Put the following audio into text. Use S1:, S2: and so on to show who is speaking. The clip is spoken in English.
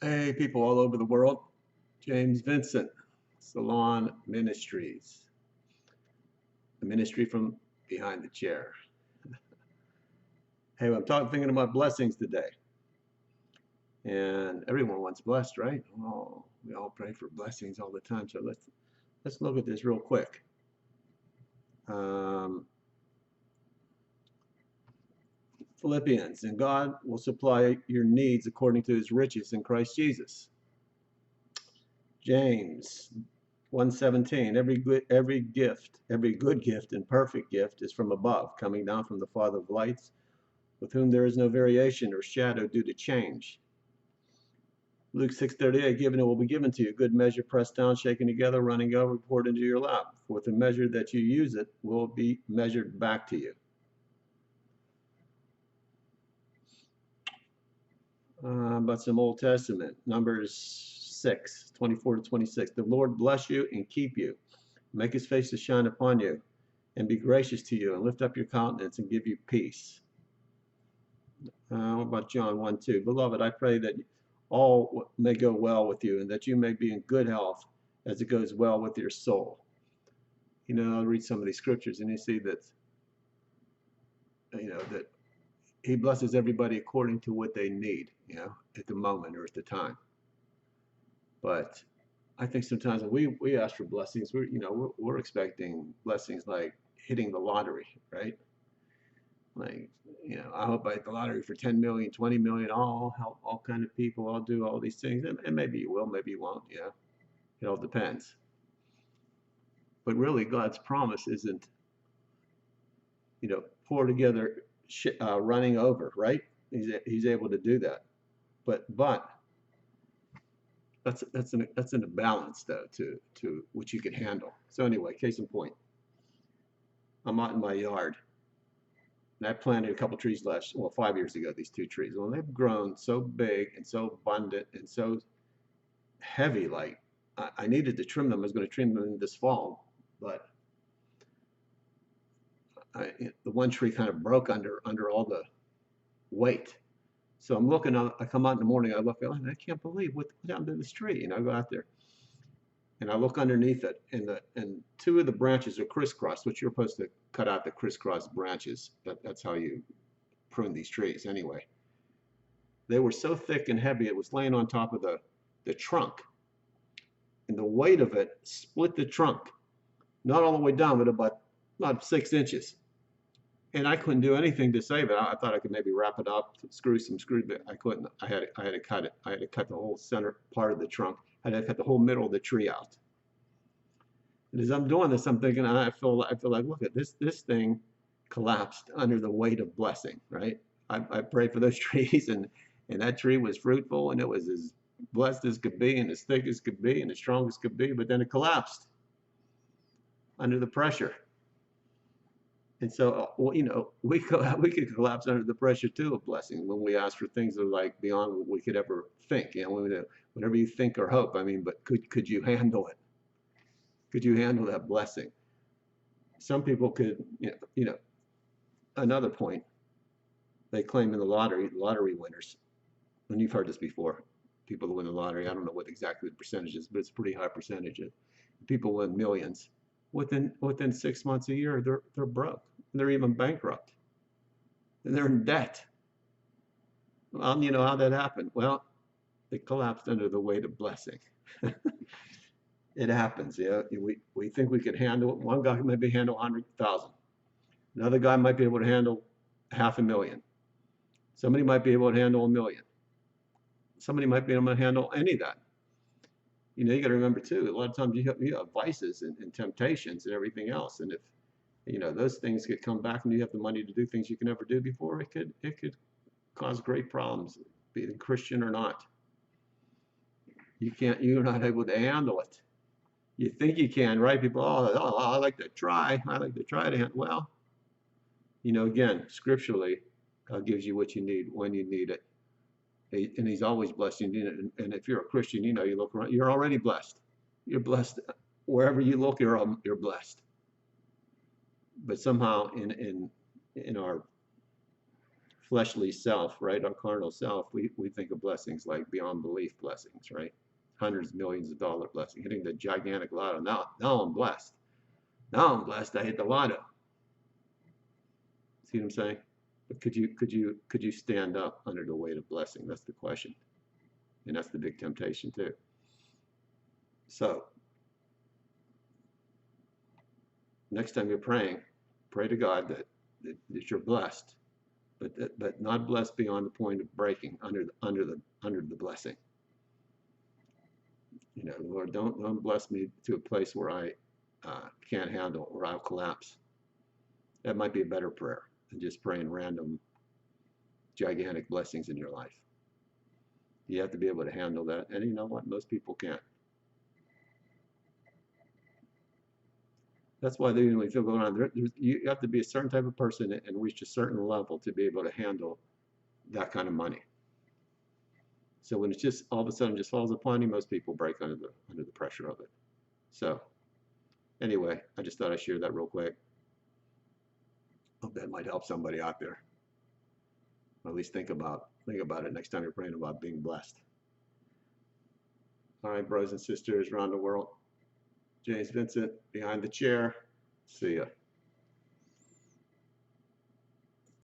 S1: Hey, people all over the world. James Vincent, Salon Ministries, the ministry from behind the chair. Hey, I'm thinking about blessings today, and everyone wants blessed, right? Oh, we all pray for blessings all the time. So let's look at this real quick. Um, Philippians, and God will supply your needs according to His riches in Christ Jesus. James 1:17, every good gift and perfect gift is from above, coming down from the Father of lights, with whom there is no variation or shadow due to change. Luke 6:38, given it will be given to you, good measure pressed down, shaken together, running over, poured into your lap. For with the measure that you use it will be measured back to you. But some Old Testament, Numbers 6:24 to 26. The Lord bless you and keep you, make his face to shine upon you, and be gracious to you, and lift up your countenance and give you peace. What about John 1:2? Beloved, I pray that all may go well with you, and that you may be in good health as it goes well with your soul. I'll read some of these scriptures, and you see that, that he blesses everybody according to what they need, at the moment or at the time. But I think sometimes when we ask for blessings, we're expecting blessings like hitting the lottery, right? Like, I hope I hit the lottery for 10 million, 20 million. I'll help all kind of people. I'll do all these things. And maybe you will, maybe you won't. It all depends. But really, God's promise isn't, pour together, running over, right? He's able to do that. But that's in a balance though to which you can handle. So anyway, case in point, I'm out in my yard. And I planted a couple trees 5 years ago, these two trees. Well, they've grown so big and so abundant and so heavy, like I needed to trim them. I was going to trim them this fall, but the one tree kind of broke under all the weight. So I'm looking, I come out in the morning, I look, I can't believe what happened to this tree. And I go out there and I look underneath it, and two of the branches are crisscrossed, which you're supposed to cut out the crisscross branches. That's how you prune these trees anyway. They were so thick and heavy, it was laying on top of the trunk. And the weight of it split the trunk, not all the way down, but about 6 inches. And I couldn't do anything to save it. I thought I could maybe wrap it up, screw some screws, but I couldn't. I had to cut it. I had to cut the whole center part of the trunk. I had to cut the whole middle of the tree out. And as I'm doing this, I'm thinking, I feel like, look at this thing collapsed under the weight of blessing, right? I prayed for those trees, and that tree was fruitful, and it was as blessed as could be, and as thick as could be, and as strong as could be, but then it collapsed under the pressure. And so, we could collapse under the pressure too of blessing when we ask for things that are like beyond what we could ever think. Whatever you think or hope. I mean, but could you handle it? Could you handle that blessing? Some people could, another point, they claim in the lottery winners, and you've heard this before, people who win the lottery, I don't know what exactly the percentage is, but it's a pretty high percentage. People win millions. Within 6 months, a year, they're broke. They're even bankrupt. And they're in debt. Well, you know how that happened? Well, they collapsed under the weight of blessing. It happens. Yeah, we think we could handle it. One guy can maybe handle 100,000. Another guy might be able to handle 500,000. Somebody might be able to handle 1 million. Somebody might be able to handle any of that. You got to remember too, a lot of times you have vices and temptations and everything else. And if those things could come back and you have the money to do things you can never do before, it could cause great problems, be it Christian or not. You're not able to handle it. You think you can, right? People, I like to try. I like to try to handle. Well, again, scripturally, God gives you what you need when you need it. And he's always blessed you. And if you're a Christian, you look around, you're already blessed. You're blessed. Wherever you look, you're blessed. But somehow in our fleshly self, right? Our carnal self, we think of blessings like beyond belief blessings, right? Hundreds of millions of dollar blessing, hitting the gigantic lotto. Now I'm blessed. Now I'm blessed. I hit the lotto. See what I'm saying? But could you stand up under the weight of blessing? That's the question, and that's the big temptation too. So next time you're praying, pray to God that you're blessed, but not blessed beyond the point of breaking under the blessing. You know, Lord, don't bless me to a place where I can't handle or I'll collapse. That might be a better prayer than just praying random gigantic blessings in your life. You have to be able to handle that, and you know what? Most people can't. That's why they usually feel going on. You have to be a certain type of person and reach a certain level to be able to handle that kind of money. So when it's just all of a sudden just falls upon you, most people break under the pressure of it. So anyway, I just thought I'd share that real quick. Hope that might help somebody out there. Or at least think about it next time you're praying about being blessed. All right, brothers and sisters around the world. James Vincent behind the chair. See ya.